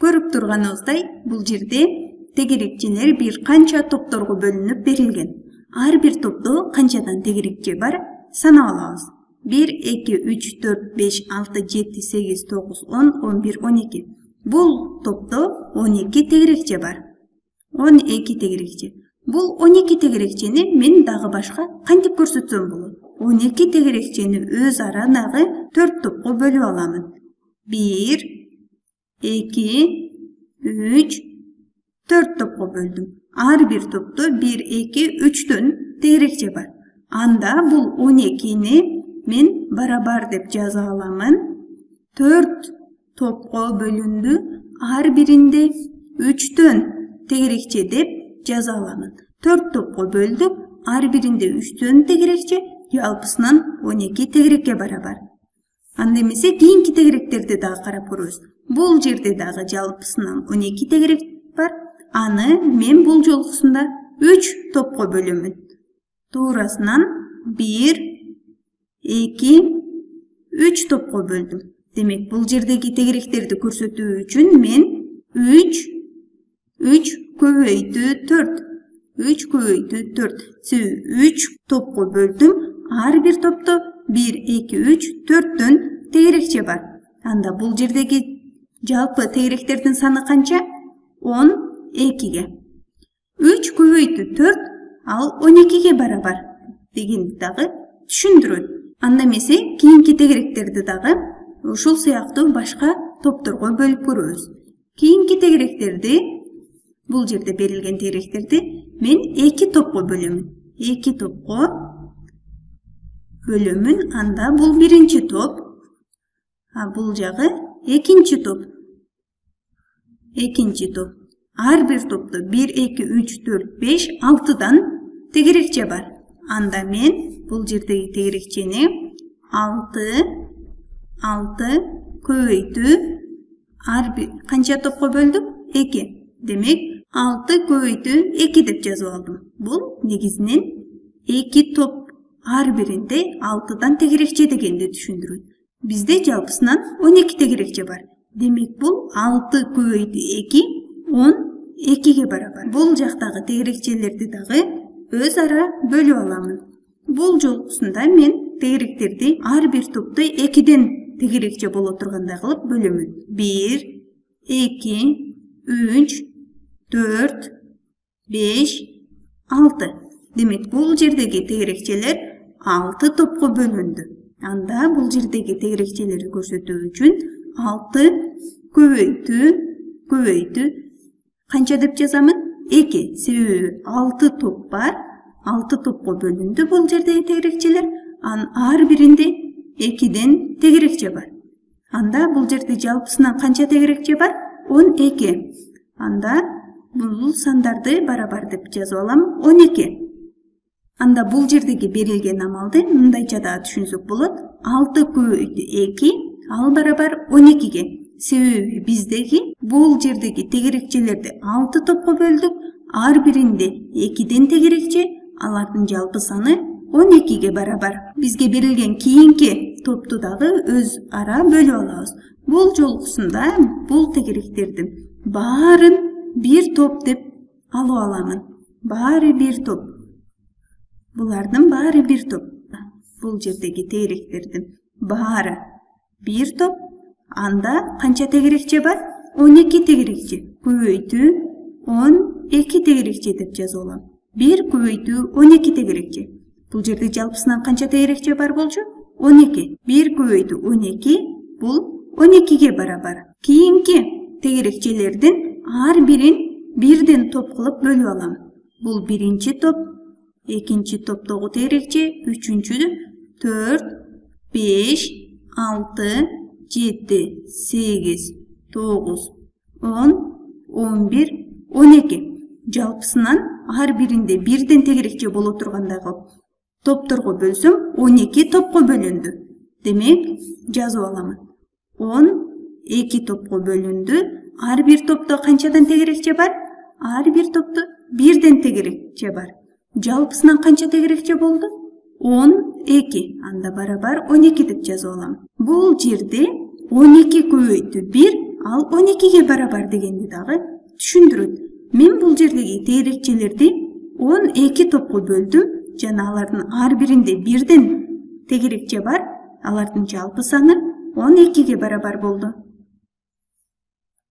Көрүп турганыбыздай, бул жерде тегерекчелер бир канча топторго бөлүнүп берилген. Ар бир топто канчадан тегерекче бар санап алабыз. 1, 2, 3, 4, 5, 6, 7, 8, 9, 10, 11, 12. Бул топто 12 тегерекче бар. 12 тегерекче. Бул 12 тегерекчени мен дагы башка кантип көрсөтсөм болот? 12 тегерекчени өз ара дагы 4 топко бөлүп аламын. 1, 2, 3, 4 топко бөлдүм. Ар бир топто 1, 2, 3төн тегерекче бар. Анда бул 12ни мен барабар деп жаза аламын. 4 топко бөлүндү. Ар биринде 3төн тегерекче деп жаза аламын. 4 топко бөлдүк. Ар биринде 3төн тегерекче, жалпысынан 12 тегерекке барабар. Анда эмесе кийинки тегеректерди дагы карап көрөбүз. Бул жерде дагы жалпысынан 12 тегерек бар. Аны мен бул жолкусунда 3 топко бөлөмүн. Туурасынан 1, 2, 3 топко бөлдүм. Демек, бул жердеги тегеректерди көрсөтүү үчүн мен 3 көбөйтүү 4. 3 көбөйтүү 4. 3 топко бөлдүм. Ар бир топто 1, 2, 3, 4төн тегерекче бар. Анда бул жердеги жалпы тегеректердин саны канча? 12ге. 3 көбөйтүү 4 ал 12ге барабар дегенди дагы түшүндүрөт. Анда эмесе кийинки тегеректерди дагы ушул сыяктуу башка топторго бөлүп көрөбүз. Кийинки тегеректерди, бул жерде берилген тегеректерди мен 2 топко бөлөмүн. 2 топко бөлөмүн. Анда бул биринчи топ, бул жагы экинчи топ. Экинчи топ. Ар бир топто 1, 2, 3, 4, 5, 6дан тегерекче бар. Анда мен бул жердеги тегерекчени 6 көбөйтүү ар бир канча топко бөлдүк? 2. Демек, 6 көбөйтүү 2 деп жазып алдым. Бул негизинен 2 топ ар биринде 6дан тегерекче дегенди түшүндүрөт. Bizde жалпысынан 12 тегерекче бар. Демек бул 6 көбөйтүү 2 12ге барабар. Бул жактагы тегерекчелерди дагы өз ара бөлүп аламын. Бул жолкусунда мен тегеректерди ар бир топто 2ден тегерекче боло тургандай кылып бөлөмүн. 1, 2, 3, 4, 5, 6. Демек бул жердеги тегерекчелер 6 топко бөлүндү. Анда бул жердеги тегерекчелерди көрсөтүү үчүн 6 көбөйтүү канча деп жазамын? 2. Себеби 6 топ бар. 6 топко бөлүндү бул жердеги тегерекчелер. Ар биринде 2ден тегерекче бар. Анда бул жерде жалпысынан канча тегерекче бар? 12. Анда бул сандарды барабар деп жазып алам. 12. Анда бул жердеги берилген амалды мындайча да түшүнсөк болот. 6 көбөйтүү 2 ал барабар 12ге. Себеби биздеги бул жердеги тегерекчелерди 6 топко бөлдүк. Ар биринде 2ден тегерекче, алардын жалпы саны 12ге барабар. Бизге берилген кийинки топту дагы өз ара бөлүп алабыз. Бул жолкусунда бул тегеректердин баарын бир топ деп алып аламын. Баары бир топ. Булардын баары бир топ. Бул жердеги тегеректердин баары бир топ. Анда канча тегерекче бар? 12 тегерекче. Көбөйтүү 12 тегерекче деп жазып алам. 1 көбөйтүү 12 тегерекче. Бул жерде жалпысынан канча тегерекче бар болчу? 12. 1 көбөйтүү 12 бул 12ге барабар. Кийинки тегерекчелердин ар бирин бирден топ кылып бөлүп алам. Бул биринчи топ, экинчи топтогу тегерекче, үчүнчү, 4, 5, 6, 7, 8, 9, 10, 11, 12. Жалпысынан ар биринде бирден тегерекче боло тургандай кылып топторго бөлсөм 12 топко бөлүндү. Демек, жазып аламын. 12 топко бөлүндү. Ар бир топто канчадан тегерекче бар? Ар бир топто бирден тегерекче бар. Жалпысынан канча тегерекче болду? 12. Анда барабар 12 деп жазып алам. Бул жерде 12 көбөйтүү 1 ал 12'ge барабар дегенди дагы түшүндүрөт. Мен бул жердеги тегерекчелерди 12 топко бөлдүм жана алардын ар биринде бирден тегерекче бар. Алардын жалпы саны 12'ge барабар болду.